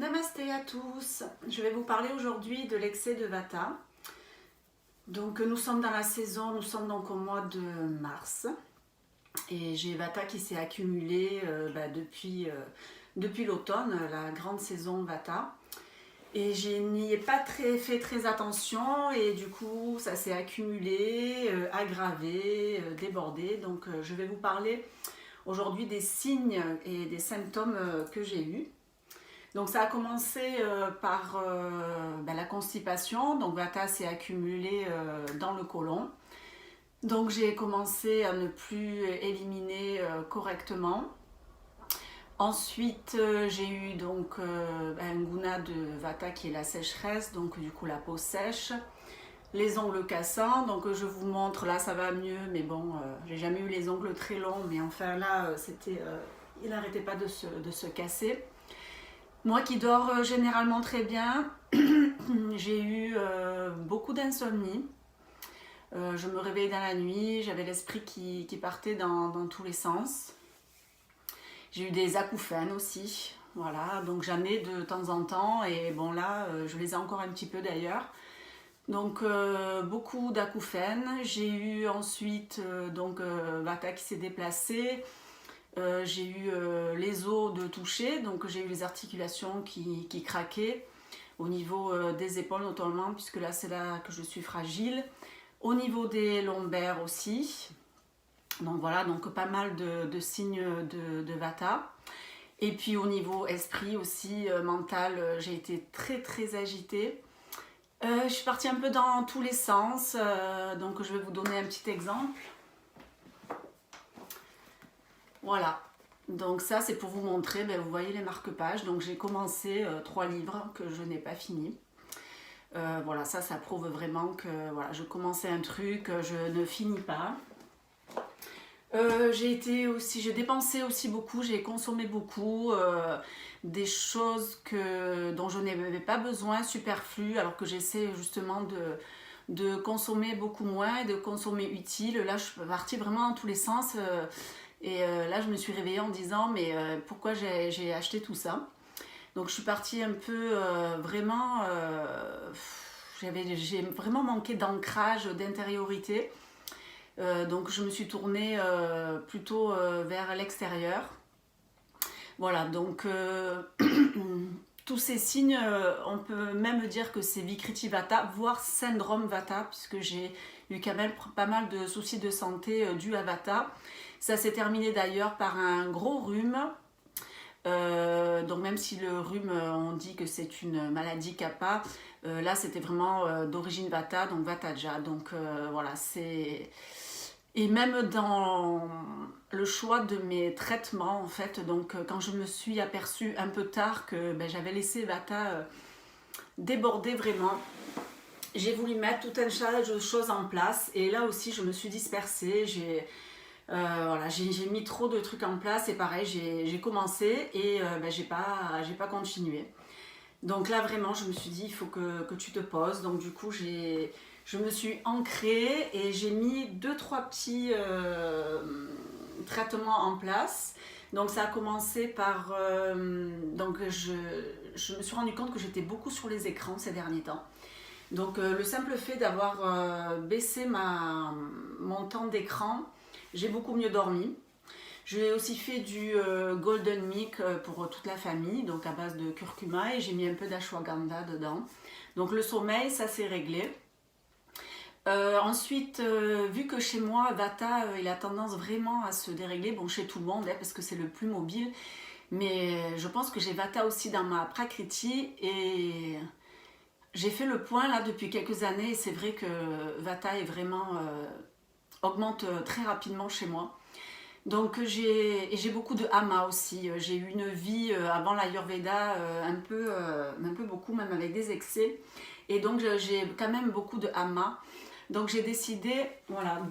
Namasté à tous, je vais vous parler aujourd'hui de l'excès de Vata. Donc nous sommes dans la saison, nous sommes donc au mois de mars et j'ai Vata qui s'est accumulé depuis l'automne, la grande saison Vata. Et je n'y ai pas fait très attention et du coup ça s'est accumulé, aggravé, débordé. Donc je vais vous parler aujourd'hui des signes et des symptômes que j'ai eus. Donc ça a commencé par la constipation, donc Vata s'est accumulé dans le côlon. Donc j'ai commencé à ne plus éliminer correctement. Ensuite j'ai eu donc un guna de Vata qui est la sécheresse, donc du coup la peau sèche, les ongles cassants. Donc je vous montre, là ça va mieux, mais bon, j'ai jamais eu les ongles très longs, mais enfin là il n'arrêtait pas de se casser. Moi qui dors généralement très bien, j'ai eu beaucoup d'insomnie. Je me réveillais dans la nuit, j'avais l'esprit qui partait dans tous les sens. J'ai eu des acouphènes aussi, voilà, donc j'en ai de temps en temps et bon là, je les ai encore un petit peu d'ailleurs. Donc beaucoup d'acouphènes. J'ai eu ensuite Vata qui s'est déplacé. J'ai eu les os de toucher, donc j'ai eu les articulations qui craquaient au niveau des épaules notamment, puisque là c'est là que je suis fragile, au niveau des lombaires aussi. Donc voilà, donc pas mal de signes de Vata. Et puis au niveau esprit aussi, mental, j'ai été très agitée. Je suis partie un peu dans tous les sens, donc je vais vous donner un petit exemple. Voilà, donc ça c'est pour vous montrer, vous voyez les marque-pages. Donc j'ai commencé 3 livres que je n'ai pas fini. Voilà, ça prouve vraiment que voilà, je commençais un truc, je ne finis pas. J'ai dépensé aussi beaucoup, j'ai consommé beaucoup, des choses dont je n'avais pas besoin, superflues, alors que j'essaie justement de consommer beaucoup moins et de consommer utile. Là je suis partie vraiment dans tous les sens. Là, je me suis réveillée en disant mais pourquoi j'ai acheté tout ça. Donc je suis partie un peu vraiment, j'ai vraiment manqué d'ancrage, d'intériorité. Donc je me suis tournée plutôt vers l'extérieur. Voilà, donc tous ces signes, on peut même dire que c'est Vikriti Vata, voire syndrome Vata, puisque j'ai eu quand même pas mal de soucis de santé dus à Vata. Ça s'est terminé d'ailleurs par un gros rhume. Donc même si le rhume, on dit que c'est une maladie Kapha, là c'était vraiment d'origine Vata, donc Vataja. Donc voilà, c'est... Et même dans le choix de mes traitements, en fait, donc quand je me suis aperçue un peu tard que j'avais laissé Vata déborder vraiment, j'ai voulu mettre tout un tas de choses en place. Et là aussi, je me suis dispersée, j'ai mis trop de trucs en place et pareil, j'ai commencé et j'ai pas continué. Donc là, vraiment, je me suis dit, il faut que tu te poses. Donc du coup, je me suis ancrée et j'ai mis 2-3 petits traitements en place. Donc ça a commencé par... je me suis rendu compte que j'étais beaucoup sur les écrans ces derniers temps. Donc le simple fait d'avoir baissé mon temps d'écran, j'ai beaucoup mieux dormi. J'ai aussi fait du Golden Milk pour toute la famille, donc à base de curcuma, et j'ai mis un peu d'ashwagandha dedans. Donc le sommeil, ça s'est réglé. Ensuite, vu que chez moi, Vata, il a tendance vraiment à se dérégler, bon chez tout le monde, parce que c'est le plus mobile, mais je pense que j'ai Vata aussi dans ma Prakriti, et j'ai fait le point là depuis quelques années, et c'est vrai que Vata est vraiment, augmente très rapidement chez moi. Donc j'ai beaucoup de Ama aussi, j'ai eu une vie avant l'Ayurveda un peu beaucoup, même avec des excès, et donc j'ai quand même beaucoup de Ama. Donc j'ai décidé voilà,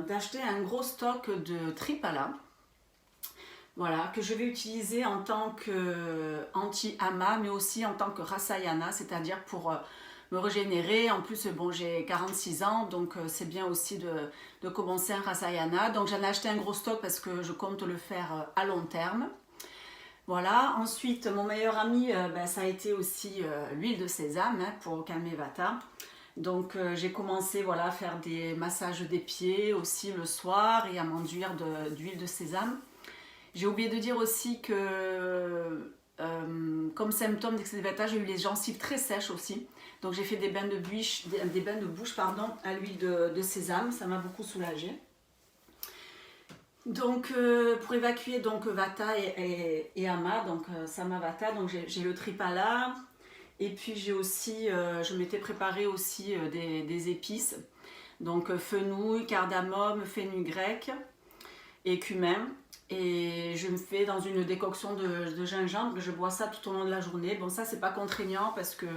d'acheter un gros stock de Triphala, voilà, que je vais utiliser en tant qu'anti-Ama, mais aussi en tant que Rasayana, c'est-à-dire pour me régénérer. En plus, bon, j'ai 46 ans, donc c'est bien aussi de commencer un Rasayana. Donc j'en ai acheté un gros stock parce que je compte le faire à long terme. Voilà, ensuite mon meilleur ami, ça a été aussi l'huile de sésame hein, pour calmer Vata. Donc j'ai commencé voilà, à faire des massages des pieds aussi le soir et à m'enduire d'huile de sésame. J'ai oublié de dire aussi que comme symptôme d'excès de Vata, j'ai eu les gencives très sèches aussi. Donc j'ai fait des bains de bouche pardon, à l'huile de sésame, ça m'a beaucoup soulagée. Donc pour évacuer donc Vata et Ama, donc Sama Vata, donc j'ai le Tripala. Et puis j'ai aussi, je m'étais préparé aussi des épices. Donc fenouil, cardamome, fenugrec et cumin. Et je me fais dans une décoction de gingembre, je bois ça tout au long de la journée. Bon ça c'est pas contraignant parce que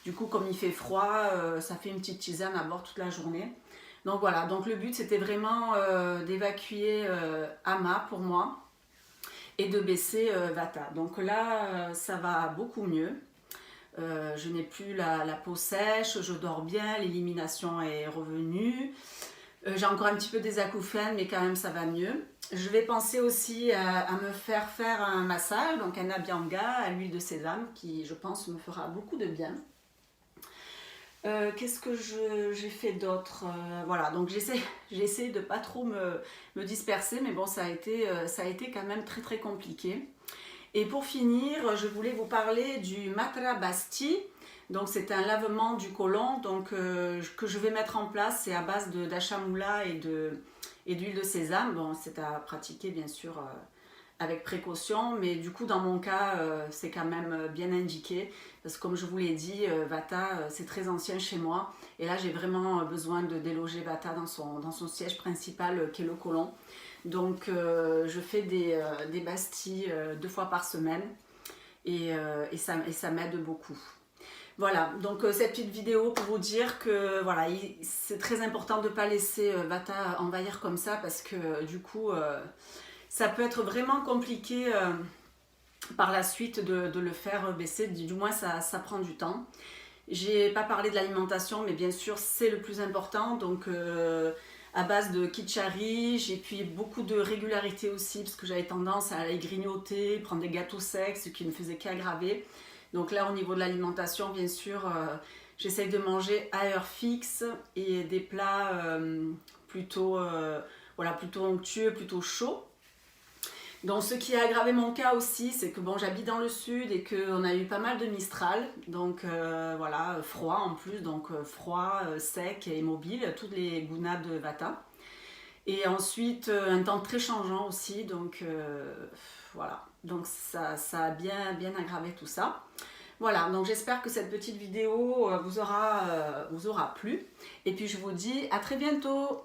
du coup comme il fait froid, ça fait une petite tisane à boire toute la journée. Donc voilà, donc le but c'était vraiment d'évacuer Ama pour moi et de baisser Vata. Donc là ça va beaucoup mieux. Je n'ai plus la peau sèche, je dors bien, l'élimination est revenue. J'ai encore un petit peu des acouphènes, mais quand même ça va mieux. Je vais penser aussi à me faire un massage, donc un abhyanga à l'huile de sésame, qui je pense me fera beaucoup de bien. Qu'est-ce que j'ai fait d'autre voilà, donc j'essaie de pas trop me disperser, mais bon, ça a été quand même très très compliqué. Et pour finir, je voulais vous parler du Matra Basti. Donc c'est un lavement du côlon donc, que je vais mettre en place. C'est à base d'achamula et d'huile de sésame. Bon, c'est à pratiquer bien sûr avec précaution, mais du coup dans mon cas c'est quand même bien indiqué parce que comme je vous l'ai dit, Vata c'est très ancien chez moi et là j'ai vraiment besoin de déloger Vata dans son siège principal qui est le côlon. Donc je fais des bastilles 2 fois par semaine et ça m'aide beaucoup. Voilà, donc cette petite vidéo pour vous dire que voilà, c'est très important de ne pas laisser Vata envahir comme ça parce que du coup ça peut être vraiment compliqué par la suite de le faire baisser, du moins ça prend du temps. J'ai pas parlé de l'alimentation, mais bien sûr c'est le plus important, donc à base de kitchari, j'ai puis beaucoup de régularité aussi, parce que j'avais tendance à aller grignoter, prendre des gâteaux secs, ce qui ne faisait qu'aggraver. Donc là au niveau de l'alimentation, bien sûr, j'essaye de manger à heure fixe et des plats plutôt onctueux, plutôt chauds. Donc ce qui a aggravé mon cas aussi, c'est que bon, j'habite dans le sud et qu'on a eu pas mal de Mistral, donc voilà, froid en plus, donc froid, sec et mobile, toutes les gunas de Vata. Et ensuite un temps très changeant aussi, donc voilà, donc ça a bien aggravé tout ça. Voilà, donc j'espère que cette petite vidéo vous aura plu. Et puis je vous dis à très bientôt.